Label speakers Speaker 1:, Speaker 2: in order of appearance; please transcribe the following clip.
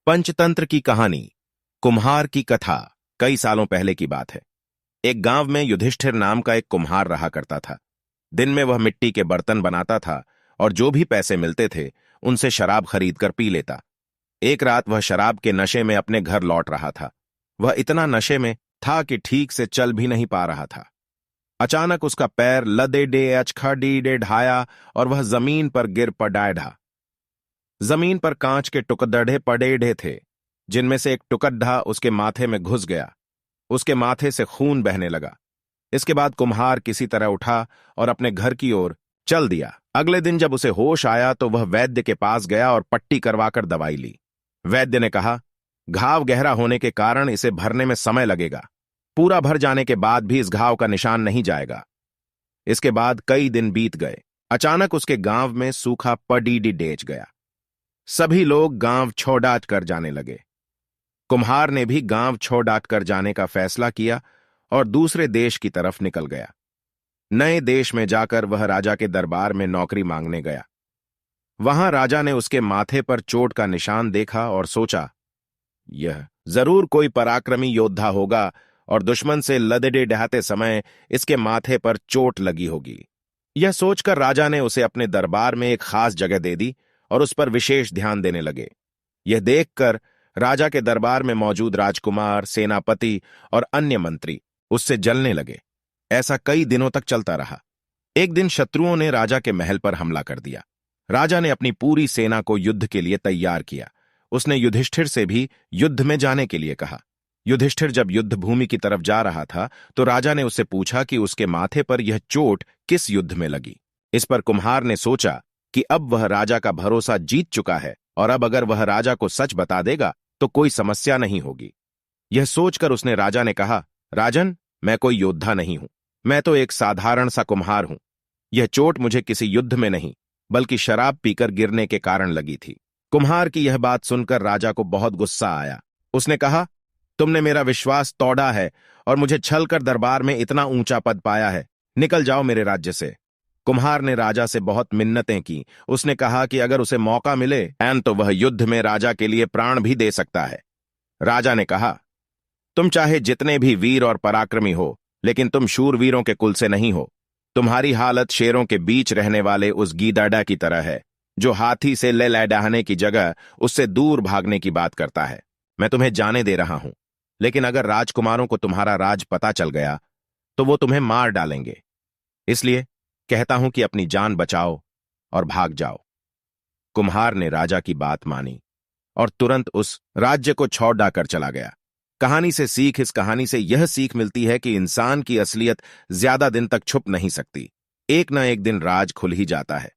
Speaker 1: पंचतंत्र की कहानी। कुम्हार की कथा। कई सालों पहले की बात है। एक गांव में युधिष्ठिर नाम का एक कुम्हार रहा करता था। दिन में वह मिट्टी के बर्तन बनाता था और जो भी पैसे मिलते थे उनसे शराब खरीद कर पी लेता। एक रात वह शराब के नशे में अपने घर लौट रहा था। वह इतना नशे में था कि ठीक से चल भी नहीं पा रहा था। अचानक उसका पैर लदे डे अचखड़ी डे ढाया और वह जमीन पर गिर पड़ा। जमीन पर कांच के टुकड़े पड़े थे, जिनमें से एक टुकड़ा उसके माथे में घुस गया। उसके माथे से खून बहने लगा। इसके बाद कुम्हार किसी तरह उठा और अपने घर की ओर चल दिया। अगले दिन जब उसे होश आया तो वह वैद्य के पास गया और पट्टी करवाकर दवाई ली। वैद्य ने कहा, घाव गहरा होने के कारण इसे भरने में समय लगेगा। पूरा भर जाने के बाद भी इस घाव का निशान नहीं जाएगा। इसके बाद कई दिन बीत गए। अचानक उसके गांव में सूखा पडीडी डेच गया। सभी लोग गांव छोड़ कर जाने लगे। कुम्हार ने भी गांव छोड़ कर जाने का फैसला किया और दूसरे देश की तरफ निकल गया। नए देश में जाकर वह राजा के दरबार में नौकरी मांगने गया। वहां राजा ने उसके माथे पर चोट का निशान देखा और सोचा, यह जरूर कोई पराक्रमी योद्धा होगा और दुश्मन से लदड़े डहाते समय इसके माथे पर चोट लगी होगी। यह सोचकर राजा ने उसे अपने दरबार में एक खास जगह दे दी और उस पर विशेष ध्यान देने लगे। यह देखकर राजा के दरबार में मौजूद राजकुमार, सेनापति और अन्य मंत्री उससे जलने लगे। ऐसा कई दिनों तक चलता रहा। एक दिन शत्रुओं ने राजा के महल पर हमला कर दिया। राजा ने अपनी पूरी सेना को युद्ध के लिए तैयार किया। उसने युधिष्ठिर से भी युद्ध में जाने के लिए कहा। युधिष्ठिर जब युद्ध भूमि की तरफ जा रहा था तो राजा ने उससे पूछा कि उसके माथे पर यह चोट किस युद्ध में लगी। इस पर कुम्हार ने सोचा कि अब वह राजा का भरोसा जीत चुका है और अब अगर वह राजा को सच बता देगा तो कोई समस्या नहीं होगी। यह सोचकर उसने राजा ने कहा, राजन, मैं कोई योद्धा नहीं हूं, मैं तो एक साधारण सा कुम्हार हूं। यह चोट मुझे किसी युद्ध में नहीं बल्कि शराब पीकर गिरने के कारण लगी थी। कुम्हार की यह बात सुनकर राजा को बहुत गुस्सा आया। उसने कहा, तुमने मेरा विश्वास तोड़ा है और मुझे छल कर दरबार में इतना ऊंचा पद पाया है। निकल जाओ मेरे राज्य से। कुम्हार ने राजा से बहुत मिन्नतें की। उसने कहा कि अगर उसे मौका मिले तो वह युद्ध में राजा के लिए प्राण भी दे सकता है। राजा ने कहा, तुम चाहे जितने भी वीर और पराक्रमी हो, लेकिन तुम शूरवीरों के कुल से नहीं हो। तुम्हारी हालत शेरों के बीच रहने वाले उस गीदड़ा की तरह है, जो हाथी से ले लहडाने की जगह उससे दूर भागने की बात करता है। मैं तुम्हें जाने दे रहा हूं, लेकिन अगर राजकुमारों को तुम्हारा राज पता चल गया तो वो तुम्हें मार डालेंगे। इसलिए कहता हूं कि अपनी जान बचाओ और भाग जाओ। कुम्हार ने राजा की बात मानी और तुरंत उस राज्य को छोड़ कर चला गया। कहानी से सीख। इस कहानी से यह सीख मिलती है कि इंसान की असलियत ज्यादा दिन तक छुप नहीं सकती। एक न एक दिन राज खुल ही जाता है।